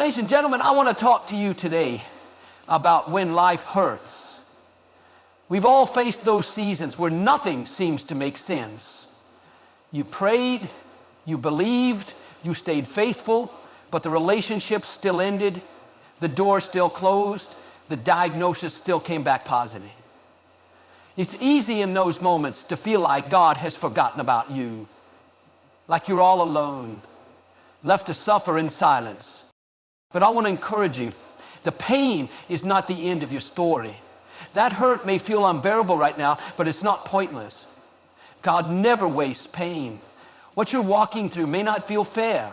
Ladies and gentlemen, I want to talk to you today about when life hurts. We've all faced those seasons where nothing seems to make sense. You prayed, you believed, you stayed faithful, but the relationship still ended, the door still closed, the diagnosis still came back positive. It's easy in those moments to feel like God has forgotten about you, like you're all alone, left to suffer in silence. But I want to encourage you, the pain is not the end of your story. That hurt may feel unbearable right now, but it's not pointless. God never wastes pain. What you're walking through may not feel fair,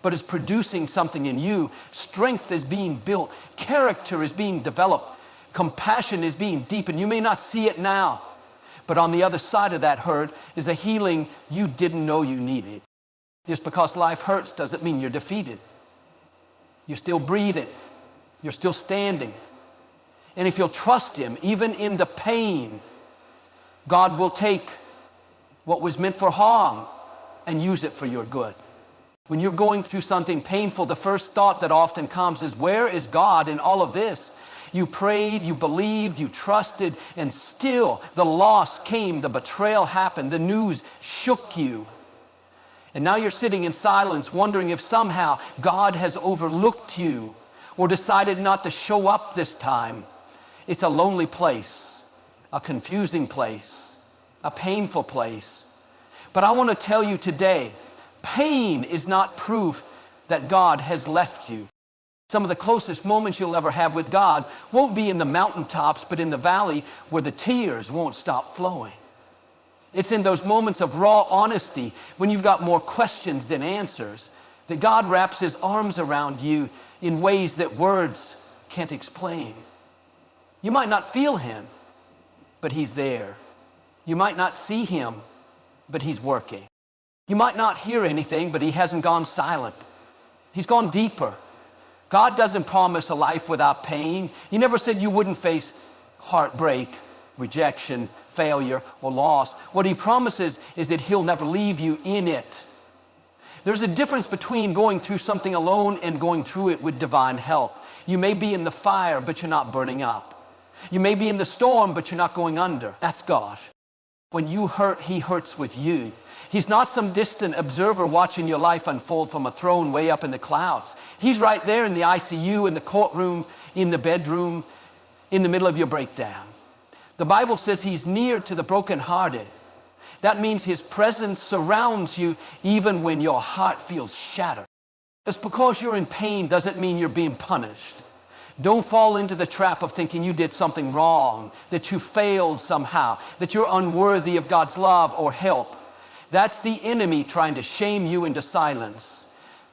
but is producing something in you. Strength is being built. Character is being developed. Compassion is being deepened. You may not see it now, but on the other side of that hurt is a healing you didn't know you needed. Just because life hurts doesn't mean you're defeated. You're still breathing. You're still standing. And if you'll trust Him, even in the pain, God will take what was meant for harm and use it for your good. When you're going through something painful, the first thought that often comes is, where is God in all of this? You prayed, you believed, you trusted, and still the loss came, the betrayal happened, the news shook you. And now you're sitting in silence, wondering if somehow God has overlooked you or decided not to show up this time. It's a lonely place, a confusing place, a painful place. But I want to tell you today, pain is not proof that God has left you. Some of the closest moments you'll ever have with God won't be in the mountaintops, but in the valley where the tears won't stop flowing. It's in those moments of raw honesty when you've got more questions than answers that God wraps His arms around you in ways that words can't explain. You might not feel Him, but He's there. You might not see Him, but He's working. You might not hear anything, but He hasn't gone silent. He's gone deeper. God doesn't promise a life without pain. He never said you wouldn't face heartbreak, rejection, failure, or loss. What He promises is that He'll never leave you in it. There's a difference between going through something alone and going through it with divine help. You may be in the fire, but you're not burning up. You may be in the storm, but you're not going under. That's God. When you hurt, He hurts with you. He's not some distant observer watching your life unfold from a throne way up in the clouds. He's right there in the ICU, in the courtroom, in the bedroom, in the middle of your breakdown. The Bible says He's near to the brokenhearted. That means His presence surrounds you even when your heart feels shattered. Just because you're in pain doesn't mean you're being punished. Don't fall into the trap of thinking you did something wrong, that you failed somehow, that you're unworthy of God's love or help. That's the enemy trying to shame you into silence.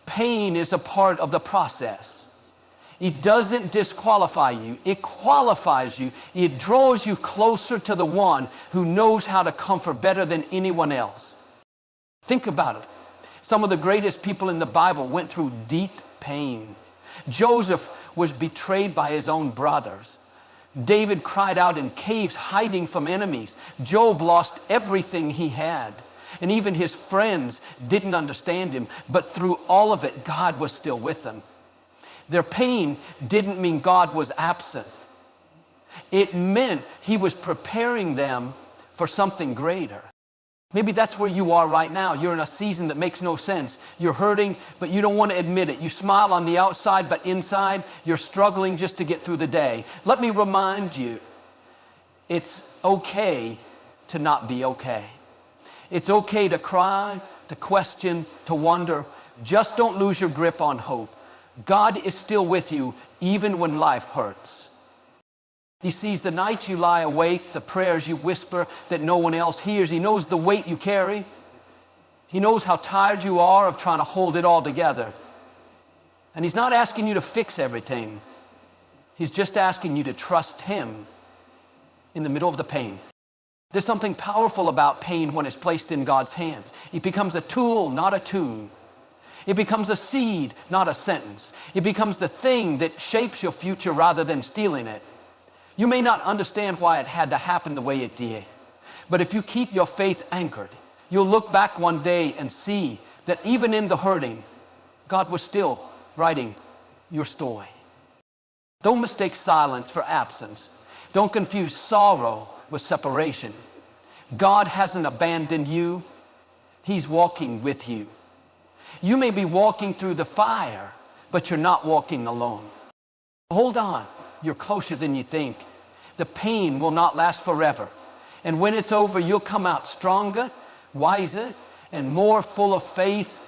Pain is a part of the process. It doesn't disqualify you. It qualifies you. It draws you closer to the one who knows how to comfort better than anyone else. Think about it. Some of the greatest people in the Bible went through deep pain. Joseph was betrayed by his own brothers. David cried out in caves hiding from enemies. Job lost everything he had. And even his friends didn't understand him. But through all of it, God was still with them. Their pain didn't mean God was absent. It meant He was preparing them for something greater. Maybe that's where you are right now. You're in a season that makes no sense. You're hurting, but you don't want to admit it. You smile on the outside, but inside, you're struggling just to get through the day. Let me remind you, it's okay to not be okay. It's okay to cry, to question, to wonder. Just don't lose your grip on hope. God is still with you even when life hurts. He sees the nights you lie awake, the prayers you whisper that no one else hears. He knows the weight you carry. He knows how tired you are of trying to hold it all together. And He's not asking you to fix everything. He's just asking you to trust Him in the middle of the pain. There's something powerful about pain when it's placed in God's hands. It becomes a tool, not a tune. It becomes a seed, not a sentence. It becomes the thing that shapes your future rather than stealing it. You may not understand why it had to happen the way it did, but if you keep your faith anchored, you'll look back one day and see that even in the hurting, God was still writing your story. Don't mistake silence for absence. Don't confuse sorrow with separation. God hasn't abandoned you. He's walking with you. You may be walking through the fire, but you're not walking alone. Hold on. You're closer than you think. The pain will not last forever. And when it's over, you'll come out stronger, wiser, and more full of faith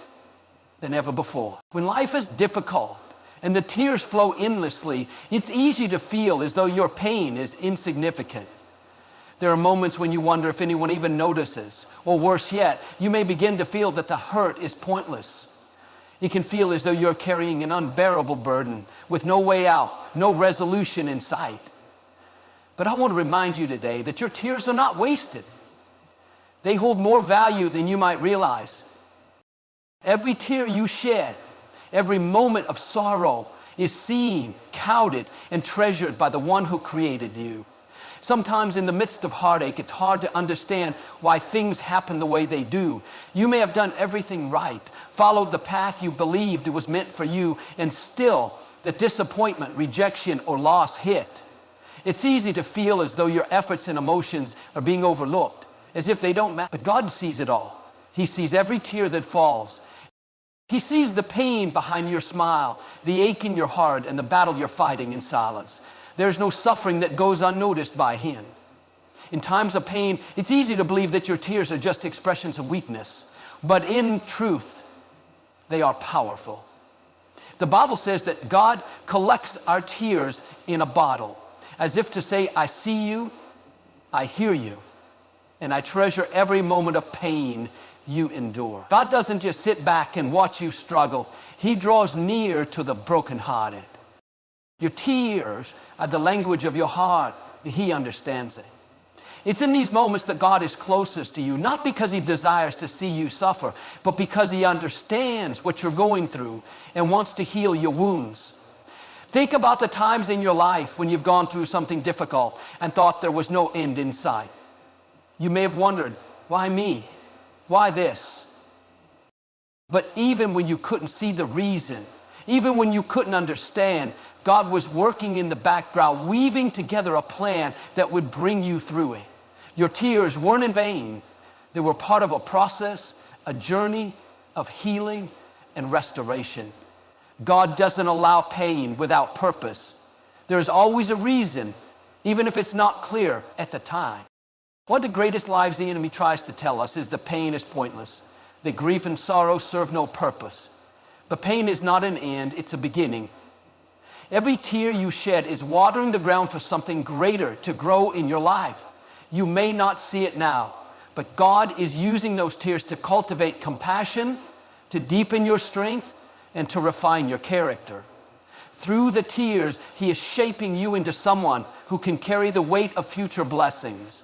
than ever before. When life is difficult and the tears flow endlessly, it's easy to feel as though your pain is insignificant. There are moments when you wonder if anyone even notices, or worse yet, you may begin to feel that the hurt is pointless. You can feel as though you're carrying an unbearable burden with no way out, no resolution in sight. But I want to remind you today that your tears are not wasted. They hold more value than you might realize. Every tear you shed, every moment of sorrow is seen, counted, and treasured by the one who created you. Sometimes in the midst of heartache, it's hard to understand why things happen the way they do. You may have done everything right, followed the path you believed it was meant for you, and still the disappointment, rejection, or loss hit. It's easy to feel as though your efforts and emotions are being overlooked, as if they don't matter. But God sees it all. He sees every tear that falls. He sees the pain behind your smile, the ache in your heart, and the battle you're fighting in silence. There's no suffering that goes unnoticed by Him. In times of pain, it's easy to believe that your tears are just expressions of weakness. But in truth, they are powerful. The Bible says that God collects our tears in a bottle, as if to say, I see you, I hear you, and I treasure every moment of pain you endure. God doesn't just sit back and watch you struggle. He draws near to the brokenhearted. Your tears are the language of your heart. He understands it. It's in these moments that God is closest to you, not because He desires to see you suffer, but because He understands what you're going through and wants to heal your wounds. Think about the times in your life when you've gone through something difficult and thought there was no end in sight. You may have wondered, why me? Why this? But even when you couldn't see the reason, even when you couldn't understand, God was working in the background, weaving together a plan that would bring you through it. Your tears weren't in vain. They were part of a process, a journey of healing and restoration. God doesn't allow pain without purpose. There's always a reason, even if it's not clear at the time. One of the greatest lies the enemy tries to tell us is that pain is pointless, that grief and sorrow serve no purpose. But pain is not an end, it's a beginning. Every tear you shed is watering the ground for something greater to grow in your life. You may not see it now, but God is using those tears to cultivate compassion, to deepen your strength, and to refine your character. Through the tears, He is shaping you into someone who can carry the weight of future blessings.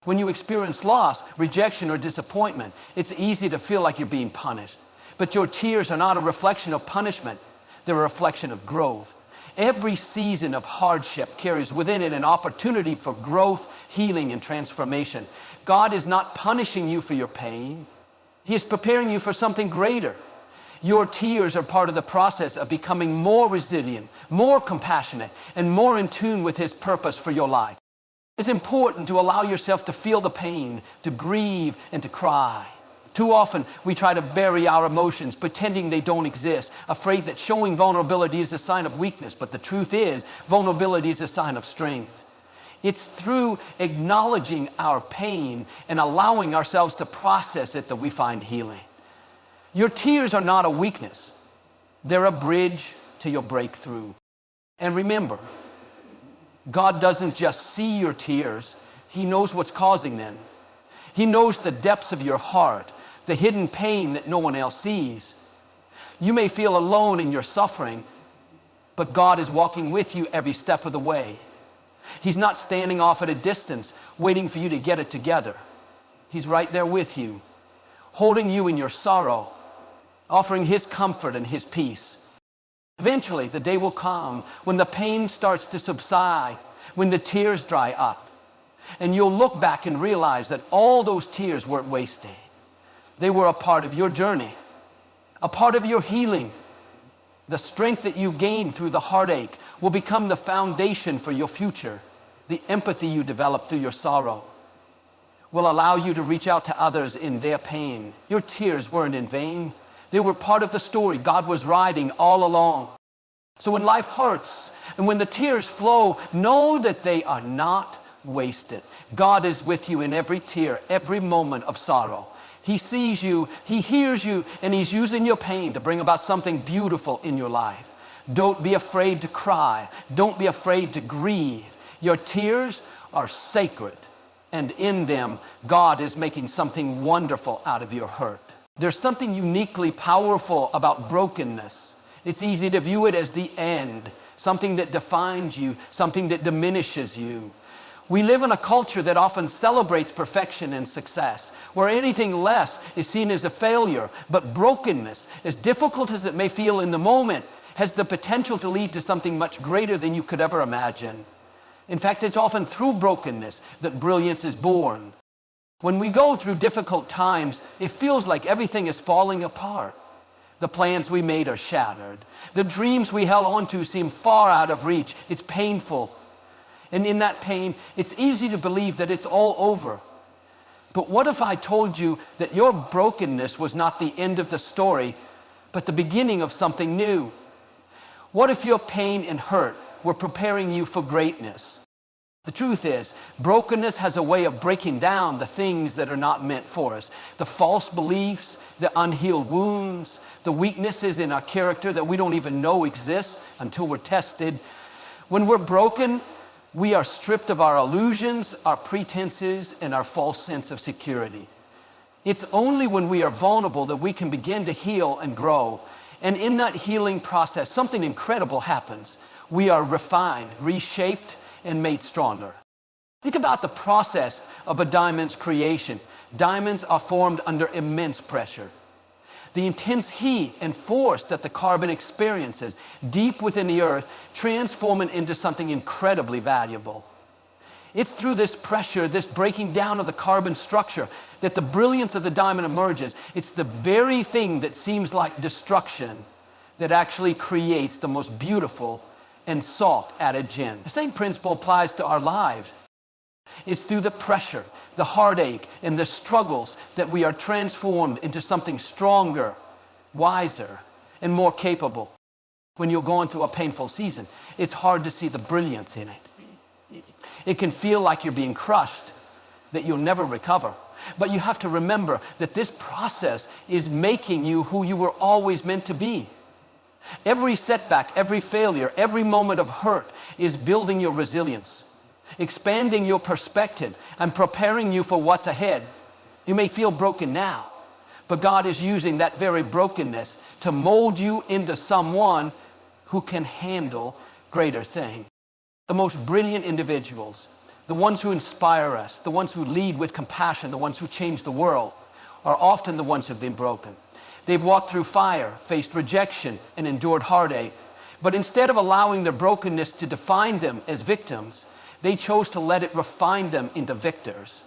When you experience loss, rejection, or disappointment, it's easy to feel like you're being punished. But your tears are not a reflection of punishment. They're a reflection of growth. Every season of hardship carries within it an opportunity for growth, healing, and transformation. God is not punishing you for your pain. He is preparing you for something greater. Your tears are part of the process of becoming more resilient, more compassionate, and more in tune with His purpose for your life. It's important to allow yourself to feel the pain, to grieve, and to cry. Too often, we try to bury our emotions, pretending they don't exist, afraid that showing vulnerability is a sign of weakness. But the truth is, vulnerability is a sign of strength. It's through acknowledging our pain and allowing ourselves to process it that we find healing. Your tears are not a weakness. They're a bridge to your breakthrough. And remember, God doesn't just see your tears. He knows what's causing them. He knows the depths of your heart, the hidden pain that no one else sees. You may feel alone in your suffering, but God is walking with you every step of the way. He's not standing off at a distance, waiting for you to get it together. He's right there with you, holding you in your sorrow, offering His comfort and His peace. Eventually, the day will come when the pain starts to subside, when the tears dry up, and you'll look back and realize that all those tears weren't wasted. They were a part of your journey, a part of your healing. The strength that you gain through the heartache will become the foundation for your future. The empathy you develop through your sorrow will allow you to reach out to others in their pain. Your tears weren't in vain. They were part of the story God was writing all along. So when life hurts and when the tears flow, know that they are not wasted. God is with you in every tear, every moment of sorrow. He sees you, He hears you, and He's using your pain to bring about something beautiful in your life. Don't be afraid to cry. Don't be afraid to grieve. Your tears are sacred, and in them, God is making something wonderful out of your hurt. There's something uniquely powerful about brokenness. It's easy to view it as the end, something that defines you, something that diminishes you. We live in a culture that often celebrates perfection and success, where anything less is seen as a failure. But brokenness, as difficult as it may feel in the moment, has the potential to lead to something much greater than you could ever imagine. In fact, it's often through brokenness that brilliance is born. When we go through difficult times, it feels like everything is falling apart. The plans we made are shattered. The dreams we held on to seem far out of reach. It's painful. And in that pain, it's easy to believe that it's all over. But what if I told you that your brokenness was not the end of the story, but the beginning of something new? What if your pain and hurt were preparing you for greatness? The truth is, brokenness has a way of breaking down the things that are not meant for us. The false beliefs, the unhealed wounds, the weaknesses in our character that we don't even know exist until we're tested. When we're broken, we are stripped of our illusions, our pretenses, and our false sense of security. It's only when we are vulnerable that we can begin to heal and grow. And in that healing process, something incredible happens. We are refined, reshaped, and made stronger. Think about the process of a diamond's creation. Diamonds are formed under immense pressure. The intense heat and force that the carbon experiences deep within the earth transform it into something incredibly valuable. It's through this pressure, this breaking down of the carbon structure, that the brilliance of the diamond emerges. It's the very thing that seems like destruction that actually creates the most beautiful and sought-added gem. The same principle applies to our lives. It's through the pressure, the heartache, and the struggles that we are transformed into something stronger, wiser, and more capable. When you're going through a painful season, it's hard to see the brilliance in it. It can feel like you're being crushed, that you'll never recover. But you have to remember that this process is making you who you were always meant to be. Every setback, every failure, every moment of hurt is building your resilience, expanding your perspective, and preparing you for what's ahead. You may feel broken now, but God is using that very brokenness to mold you into someone who can handle greater things. The most brilliant individuals, the ones who inspire us, the ones who lead with compassion, the ones who change the world, are often the ones who have been broken. They've walked through fire, faced rejection, and endured heartache. But instead of allowing their brokenness to define them as victims, they chose to let it refine them into victors.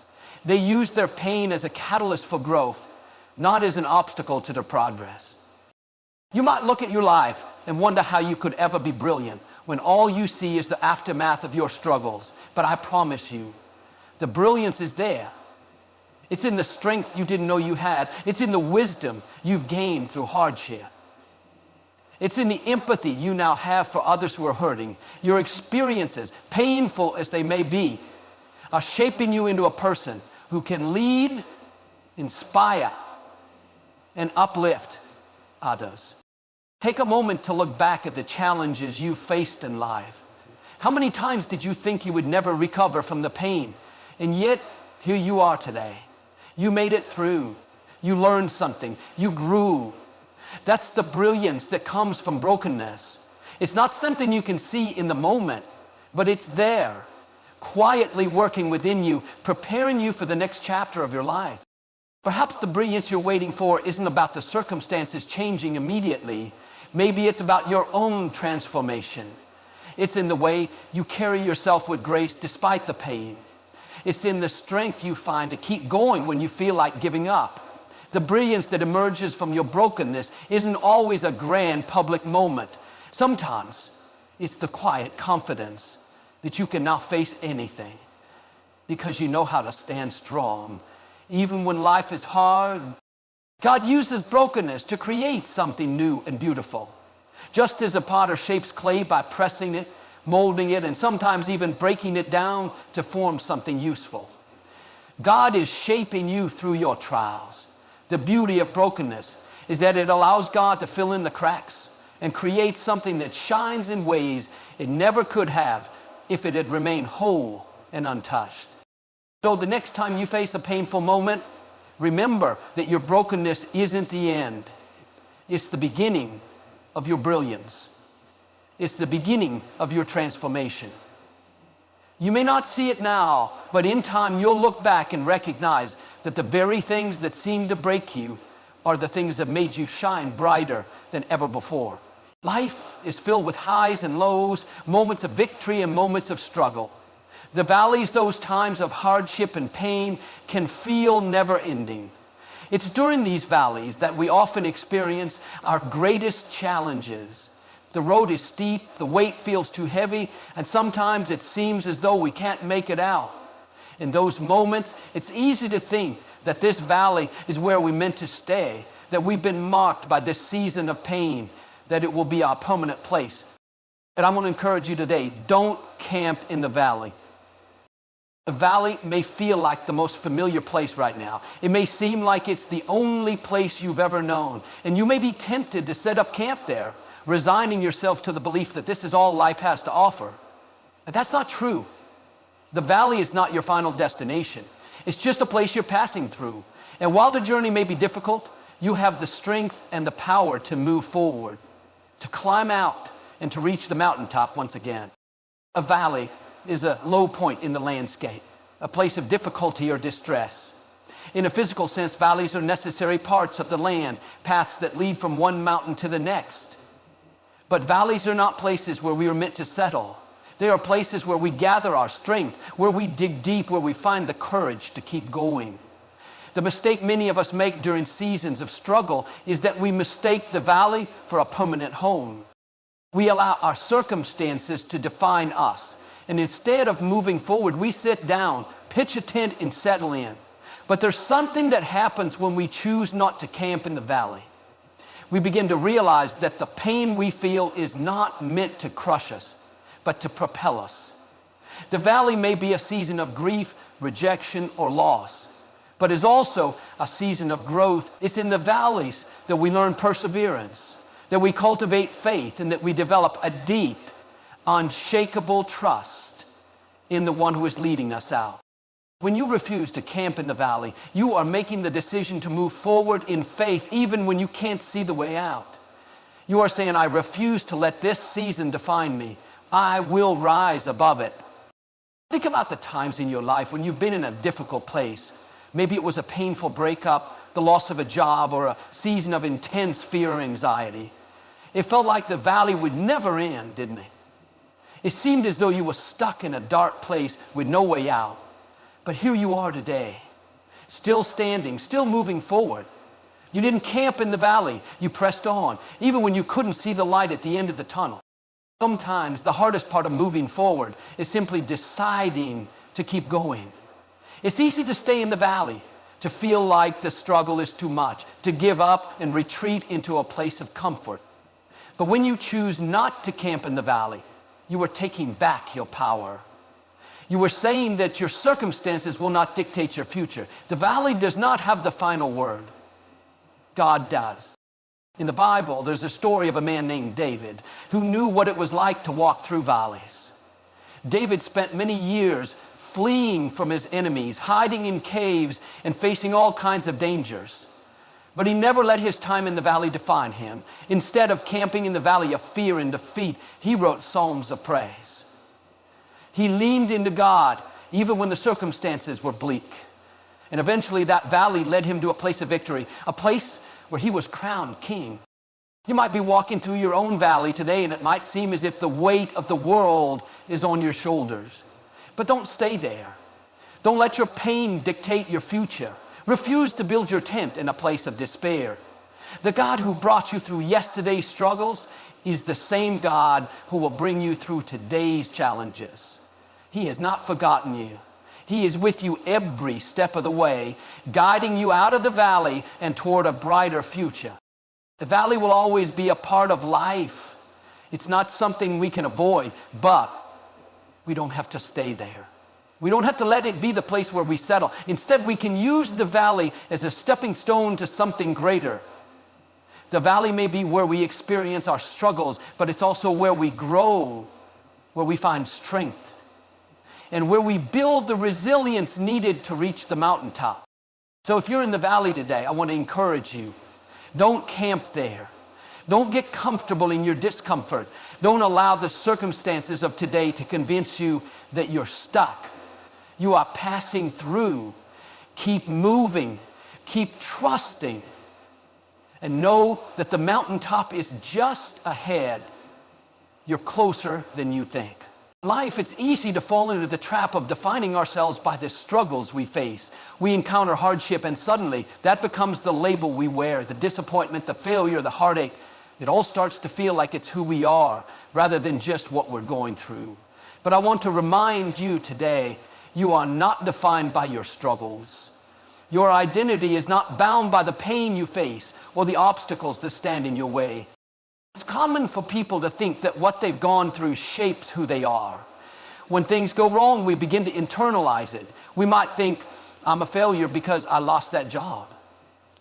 They used their pain as a catalyst for growth, not as an obstacle to their progress. You might look at your life and wonder how you could ever be brilliant when all you see is the aftermath of your struggles. But I promise you, the brilliance is there. It's in the strength you didn't know you had. It's in the wisdom you've gained through hardship. It's in the empathy you now have for others who are hurting. Your experiences, painful as they may be, are shaping you into a person who can lead, inspire, and uplift others. Take a moment to look back at the challenges you faced in life. How many times did you think you would never recover from the pain? And yet, here you are today. You made it through. You learned something. You grew. That's the brilliance that comes from brokenness. It's not something you can see in the moment, but it's there, quietly working within you, preparing you for the next chapter of your life. Perhaps the brilliance you're waiting for isn't about the circumstances changing immediately. Maybe it's about your own transformation. It's in the way you carry yourself with grace despite the pain. It's in the strength you find to keep going when you feel like giving up. The brilliance that emerges from your brokenness isn't always a grand public moment. Sometimes it's the quiet confidence that you can now face anything because you know how to stand strong. Even when life is hard, God uses brokenness to create something new and beautiful. Just as a potter shapes clay by pressing it, molding it, and sometimes even breaking it down to form something useful. God is shaping you through your trials. The beauty of brokenness is that it allows God to fill in the cracks and create something that shines in ways it never could have if it had remained whole and untouched. So the next time you face a painful moment, remember that your brokenness isn't the end. It's the beginning of your brilliance. It's the beginning of your transformation. You may not see it now, but in time you'll look back and recognize that the very things that seem to break you are the things that made you shine brighter than ever before. Life is filled with highs and lows, moments of victory and moments of struggle. The valleys, those times of hardship and pain, can feel never-ending. It's during these valleys that we often experience our greatest challenges. The road is steep, the weight feels too heavy, and sometimes it seems as though we can't make it out. In those moments, it's easy to think that this valley is where we're meant to stay, that we've been marked by this season of pain, that it will be our permanent place. And I'm going to encourage you today, don't camp in the valley. The valley may feel like the most familiar place right now. It may seem like it's the only place you've ever known. And you may be tempted to set up camp there, resigning yourself to the belief that this is all life has to offer. But that's not true. The valley is not your final destination. It's just a place you're passing through. And while the journey may be difficult, you have the strength and the power to move forward, to climb out, and to reach the mountaintop once again. A valley is a low point in the landscape, a place of difficulty or distress. In a physical sense, valleys are necessary parts of the land, paths that lead from one mountain to the next. But valleys are not places where we are meant to settle. They are places where we gather our strength, where we dig deep, where we find the courage to keep going. The mistake many of us make during seasons of struggle is that we mistake the valley for a permanent home. We allow our circumstances to define us. And instead of moving forward, we sit down, pitch a tent, and settle in. But there's something that happens when we choose not to camp in the valley. We begin to realize that the pain we feel is not meant to crush us, but to propel us. The valley may be a season of grief, rejection, or loss, but is also a season of growth. It's in the valleys that we learn perseverance, that we cultivate faith, and that we develop a deep, unshakable trust in the one who is leading us out. When you refuse to camp in the valley, you are making the decision to move forward in faith even when you can't see the way out. You are saying, I refuse to let this season define me. I will rise above it. Think about the times in your life when you've been in a difficult place. Maybe it was a painful breakup, the loss of a job, or a season of intense fear or anxiety. It felt like the valley would never end, didn't it? It seemed as though you were stuck in a dark place with no way out. But here you are today, still standing, still moving forward. You didn't camp in the valley. You pressed on, even when you couldn't see the light at the end of the tunnel. Sometimes the hardest part of moving forward is simply deciding to keep going. It's easy to stay in the valley, to feel like the struggle is too much, to give up and retreat into a place of comfort. But when you choose not to camp in the valley, you are taking back your power. You are saying that your circumstances will not dictate your future. The valley does not have the final word. God does. In the Bible, there's a story of a man named David who knew what it was like to walk through valleys. David spent many years fleeing from his enemies, hiding in caves, and facing all kinds of dangers. But he never let his time in the valley define him. Instead of camping in the valley of fear and defeat, he wrote psalms of praise. He leaned into God even when the circumstances were bleak. And eventually that valley led him to a place of victory, a place where he was crowned king. You might be walking through your own valley today, and it might seem as if the weight of the world is on your shoulders. But don't stay there. Don't let your pain dictate your future. Refuse to build your tent in a place of despair. The God who brought you through yesterday's struggles is the same God who will bring you through today's challenges. He has not forgotten you. He is with you every step of the way, guiding you out of the valley and toward a brighter future. The valley will always be a part of life. It's not something we can avoid, but we don't have to stay there. We don't have to let it be the place where we settle. Instead, we can use the valley as a stepping stone to something greater. The valley may be where we experience our struggles, but it's also where we grow, where we find strength, and where we build the resilience needed to reach the mountaintop. So if you're in the valley today, I want to encourage you. Don't camp there. Don't get comfortable in your discomfort. Don't allow the circumstances of today to convince you that you're stuck. You are passing through. Keep moving. Keep trusting. And know that the mountaintop is just ahead. You're closer than you think. In life, it's easy to fall into the trap of defining ourselves by the struggles we face. We encounter hardship, and suddenly that becomes the label we wear. The disappointment, the failure, the heartache. It all starts to feel like it's who we are rather than just what we're going through. But I want to remind you today, you are not defined by your struggles. Your identity is not bound by the pain you face or the obstacles that stand in your way. It's common for people to think that what they've gone through shapes who they are. When things go wrong, we begin to internalize it. We might think, I'm a failure because I lost that job.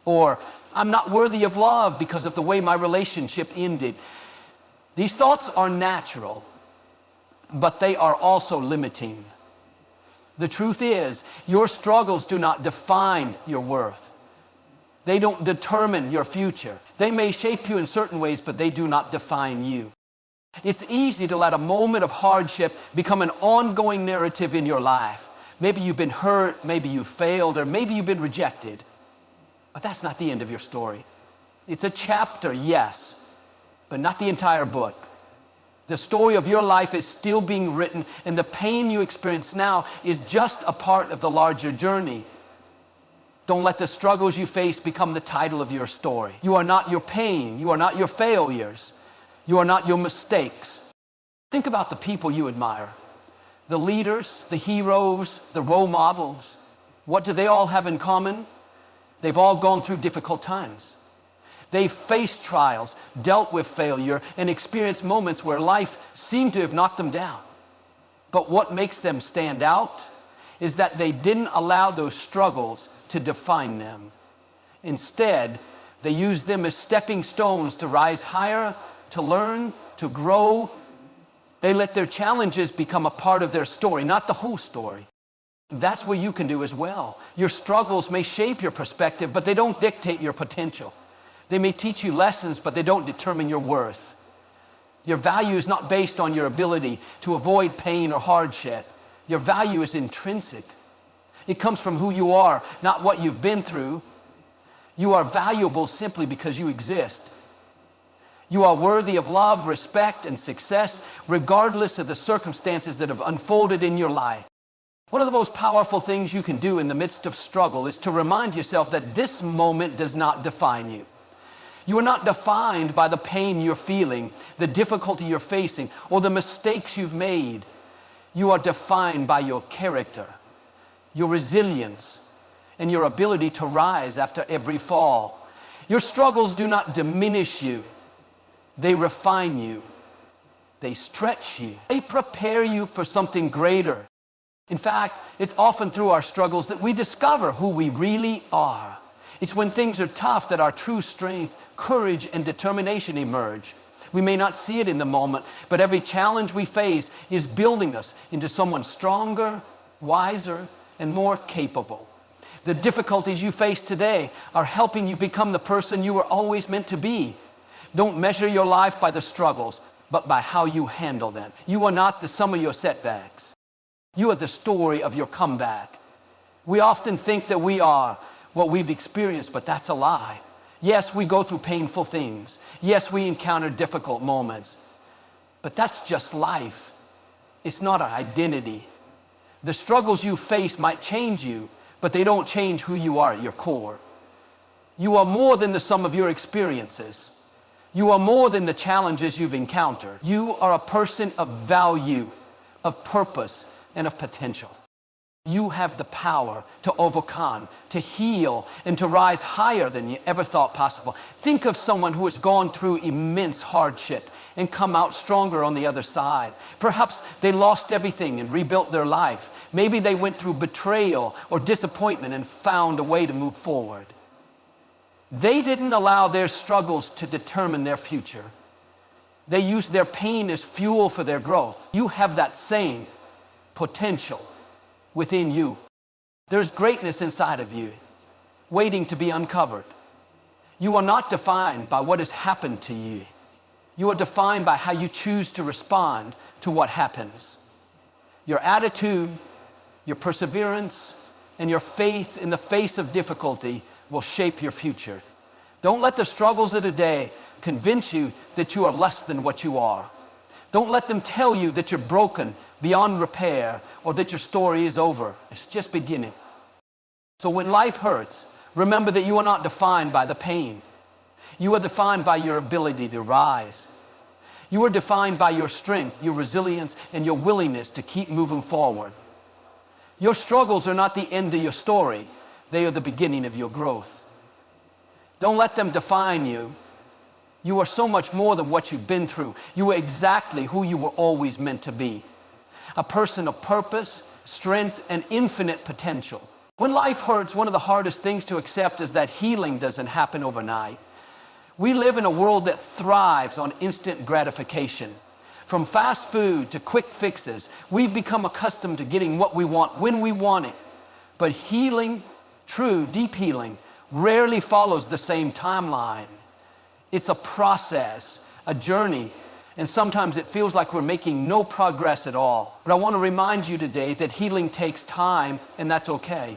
Or, I'm not worthy of love because of the way my relationship ended. These thoughts are natural, but they are also limiting. The truth is, your struggles do not define your worth. They don't determine your future. They may shape you in certain ways, but they do not define you. It's easy to let a moment of hardship become an ongoing narrative in your life. Maybe you've been hurt, maybe you failed, or maybe you've been rejected. But that's not the end of your story. It's a chapter, yes, but not the entire book. The story of your life is still being written, and the pain you experience now is just a part of the larger journey. Don't let the struggles you face become the title of your story. You are not your pain. You are not your failures. You are not your mistakes. Think about the people you admire. The leaders, the heroes, the role models. What do they all have in common? They've all gone through difficult times. They've faced trials, dealt with failure, and experienced moments where life seemed to have knocked them down. But what makes them stand out is that they didn't allow those struggles to define them. Instead, they used them as stepping stones to rise higher, to learn, to grow. They let their challenges become a part of their story, not the whole story. That's what you can do as well. Your struggles may shape your perspective, but they don't dictate your potential. They may teach you lessons, but they don't determine your worth. Your value is not based on your ability to avoid pain or hardship. Your value is intrinsic. It comes from who you are, not what you've been through. You are valuable simply because you exist. You are worthy of love, respect, and success, regardless of the circumstances that have unfolded in your life. One of the most powerful things you can do in the midst of struggle is to remind yourself that this moment does not define you. You are not defined by the pain you're feeling, the difficulty you're facing, or the mistakes you've made. You are defined by your character, your resilience, and your ability to rise after every fall. Your struggles do not diminish you. They refine you. They stretch you. They prepare you for something greater. In fact, it's often through our struggles that we discover who we really are. It's when things are tough that our true strength, courage, and determination emerge. We may not see it in the moment, but every challenge we face is building us into someone stronger, wiser, and more capable. The difficulties you face today are helping you become the person you were always meant to be. Don't measure your life by the struggles, but by how you handle them. You are not the sum of your setbacks. You are the story of your comeback. We often think that we are what we've experienced, but that's a lie. Yes, we go through painful things. Yes, we encounter difficult moments. But that's just life. It's not our identity. The struggles you face might change you, but they don't change who you are at your core. You are more than the sum of your experiences. You are more than the challenges you've encountered. You are a person of value, of purpose, and of potential. You have the power to overcome, to heal, and to rise higher than you ever thought possible. Think of someone who has gone through immense hardship and come out stronger on the other side. Perhaps they lost everything and rebuilt their life. Maybe they went through betrayal or disappointment and found a way to move forward. They didn't allow their struggles to determine their future. They used their pain as fuel for their growth. You have that same potential within you. There's greatness inside of you, waiting to be uncovered. You are not defined by what has happened to you. You are defined by how you choose to respond to what happens. Your attitude, your perseverance, and your faith in the face of difficulty will shape your future. Don't let the struggles of today convince you that you are less than what you are. Don't let them tell you that you're broken, beyond repair, or that your story is over. It's just beginning. So when life hurts, remember that you are not defined by the pain. You are defined by your ability to rise. You are defined by your strength, your resilience, and your willingness to keep moving forward. Your struggles are not the end of your story. They are the beginning of your growth. Don't let them define you. You are so much more than what you've been through. You are exactly who you were always meant to be. A person of purpose, strength, and infinite potential. When life hurts, one of the hardest things to accept is that healing doesn't happen overnight. We live in a world that thrives on instant gratification. From fast food to quick fixes, we've become accustomed to getting what we want when we want it. But healing, true, deep healing, rarely follows the same timeline. It's a process, a journey, and sometimes it feels like we're making no progress at all. But I want to remind you today that healing takes time, and that's okay.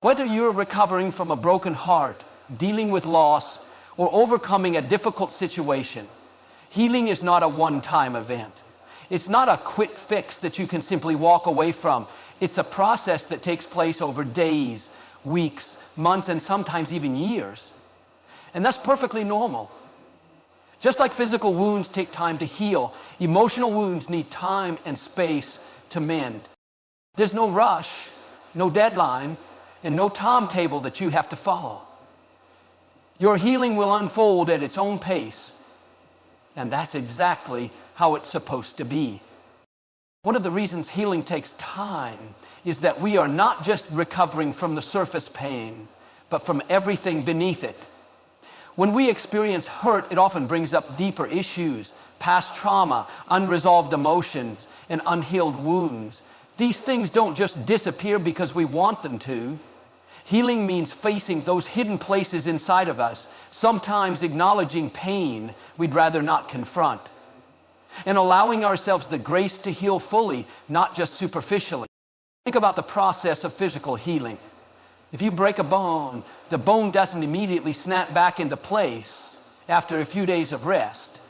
Whether you're recovering from a broken heart, dealing with loss, or overcoming a difficult situation, healing is not a one-time event. It's not a quick fix that you can simply walk away from. It's a process that takes place over days, weeks, months, and sometimes even years. And that's perfectly normal. Just like physical wounds take time to heal, emotional wounds need time and space to mend. There's no rush, no deadline, and no timetable that you have to follow. Your healing will unfold at its own pace, and that's exactly how it's supposed to be. One of the reasons healing takes time is that we are not just recovering from the surface pain, but from everything beneath it. When we experience hurt, it often brings up deeper issues, past trauma, unresolved emotions, and unhealed wounds. These things don't just disappear because we want them to. Healing means facing those hidden places inside of us, sometimes acknowledging pain we'd rather not confront, and allowing ourselves the grace to heal fully, not just superficially. Think about the process of physical healing. If you break a bone, the bone doesn't immediately snap back into place after a few days of rest.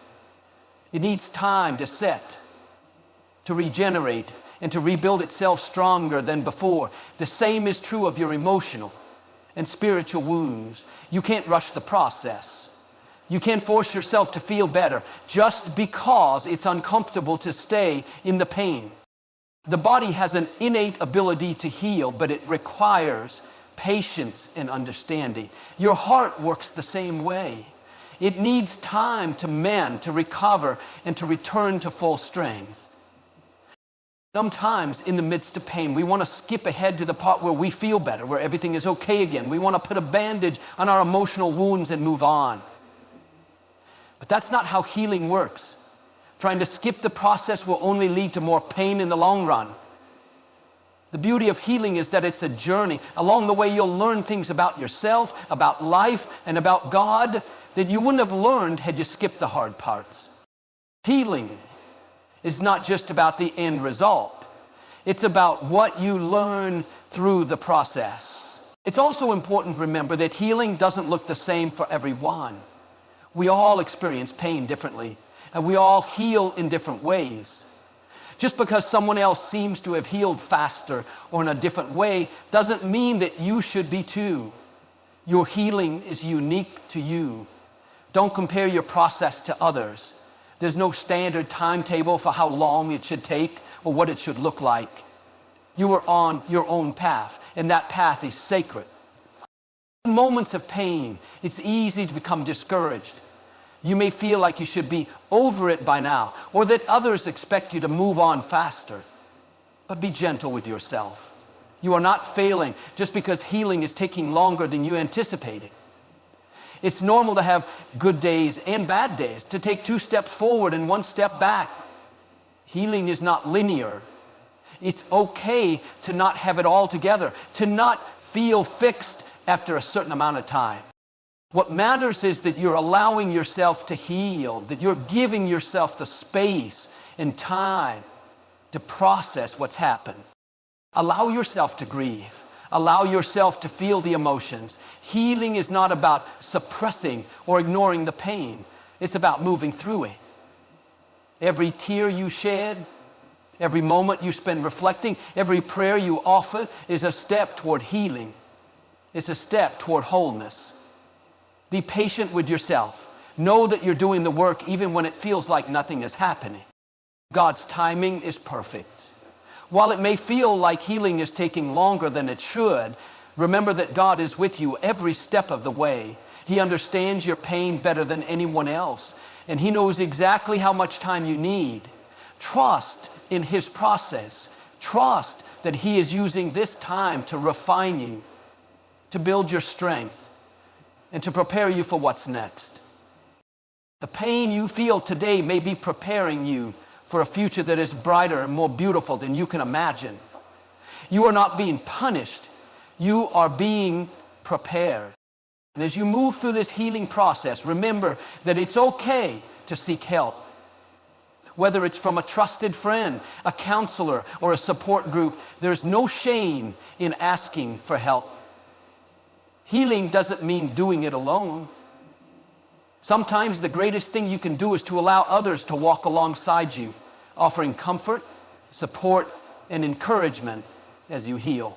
It needs time to set, to regenerate, and to rebuild itself stronger than before. The same is true of your emotional and spiritual wounds. You can't rush the process. You can't force yourself to feel better just because it's uncomfortable to stay in the pain. The body has an innate ability to heal, but it requires patience and understanding. Your heart works the same way. It needs time to mend, to recover, and to return to full strength. Sometimes in the midst of pain, we want to skip ahead to the part where we feel better, where everything is okay again. We want to put a bandage on our emotional wounds and move on. But that's not how healing works. Trying to skip the process will only lead to more pain in the long run. The beauty of healing is that it's a journey. Along the way, you'll learn things about yourself, about life, and about God that you wouldn't have learned had you skipped the hard parts. Healing is not just about the end result. It's about what you learn through the process. It's also important to remember that healing doesn't look the same for everyone. We all experience pain differently, and we all heal in different ways. Just because someone else seems to have healed faster or in a different way doesn't mean that you should be too. Your healing is unique to you. Don't compare your process to others. There's no standard timetable for how long it should take or what it should look like. You are on your own path, and that path is sacred. In moments of pain, it's easy to become discouraged. You may feel like you should be over it by now, or that others expect you to move on faster. But be gentle with yourself. You are not failing just because healing is taking longer than you anticipated. It's normal to have good days and bad days, to take 2 steps forward and 1 step back. Healing is not linear. It's okay to not have it all together, to not feel fixed after a certain amount of time. What matters is that you're allowing yourself to heal, that you're giving yourself the space and time to process what's happened. Allow yourself to grieve. Allow yourself to feel the emotions. Healing is not about suppressing or ignoring the pain. It's about moving through it. Every tear you shed, every moment you spend reflecting, every prayer you offer is a step toward healing. It's a step toward wholeness. Be patient with yourself. Know that you're doing the work even when it feels like nothing is happening. God's timing is perfect. While it may feel like healing is taking longer than it should, remember that God is with you every step of the way. He understands your pain better than anyone else, and He knows exactly how much time you need. Trust in His process. Trust that He is using this time to refine you, to build your strength, and to prepare you for what's next. The pain you feel today may be preparing you for a future that is brighter and more beautiful than you can imagine. You are not being punished. You are being prepared. And as you move through this healing process, remember that it's okay to seek help. Whether it's from a trusted friend, a counselor, or a support group, there's no shame in asking for help. Healing doesn't mean doing it alone. Sometimes the greatest thing you can do is to allow others to walk alongside you, offering comfort, support, and encouragement as you heal.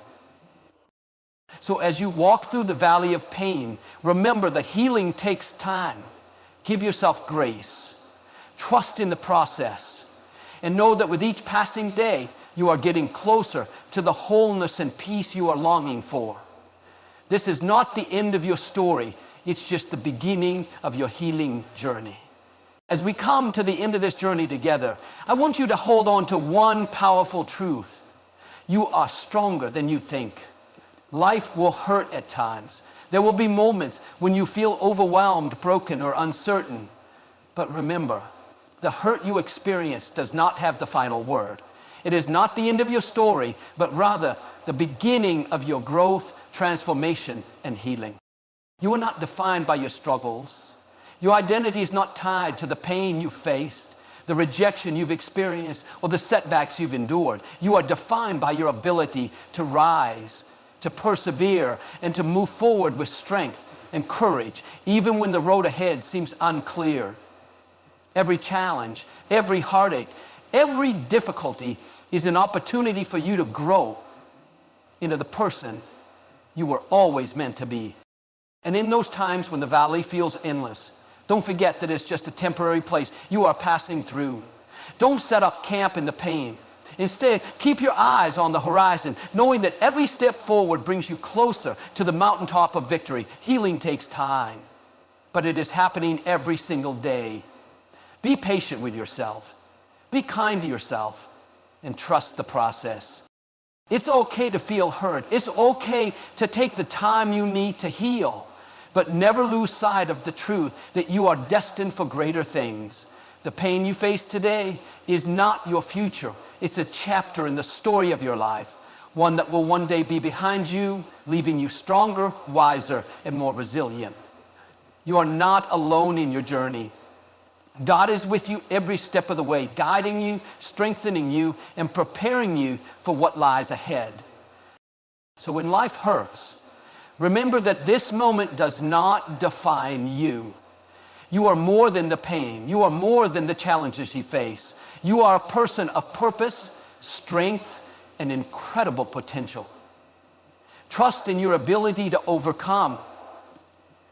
So as you walk through the valley of pain, remember that healing takes time. Give yourself grace. Trust in the process. And know that with each passing day, you are getting closer to the wholeness and peace you are longing for. This is not the end of your story. It's just the beginning of your healing journey. As we come to the end of this journey together, I want you to hold on to one powerful truth. You are stronger than you think. Life will hurt at times. There will be moments when you feel overwhelmed, broken, or uncertain. But remember, the hurt you experience does not have the final word. It is not the end of your story, but rather the beginning of your growth, transformation, and healing. You are not defined by your struggles. Your identity is not tied to the pain you faced, the rejection you've experienced, or the setbacks you've endured. You are defined by your ability to rise, to persevere, and to move forward with strength and courage, even when the road ahead seems unclear. Every challenge, every heartache, every difficulty is an opportunity for you to grow into the person you were always meant to be. And in those times when the valley feels endless, don't forget that it's just a temporary place you are passing through. Don't set up camp in the pain. Instead, keep your eyes on the horizon, knowing that every step forward brings you closer to the mountaintop of victory. Healing takes time, but it is happening every single day. Be patient with yourself. Be kind to yourself, and trust the process. It's okay to feel hurt. It's okay to take the time you need to heal, but never lose sight of the truth that you are destined for greater things. The pain you face today is not your future. It's a chapter in the story of your life, one that will one day be behind you, leaving you stronger, wiser, and more resilient. You are not alone in your journey. God is with you every step of the way, guiding you, strengthening you, and preparing you for what lies ahead. So when life hurts, remember that this moment does not define you. You are more than the pain. You are more than the challenges you face. You are a person of purpose, strength, and incredible potential. Trust in your ability to overcome.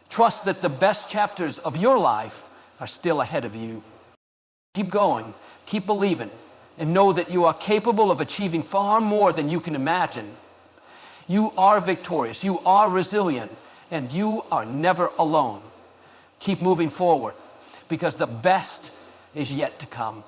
Trust that the best chapters of your life are still ahead of you. Keep going, keep believing, and know that you are capable of achieving far more than you can imagine. You are victorious, you are resilient, and you are never alone. Keep moving forward, because the best is yet to come.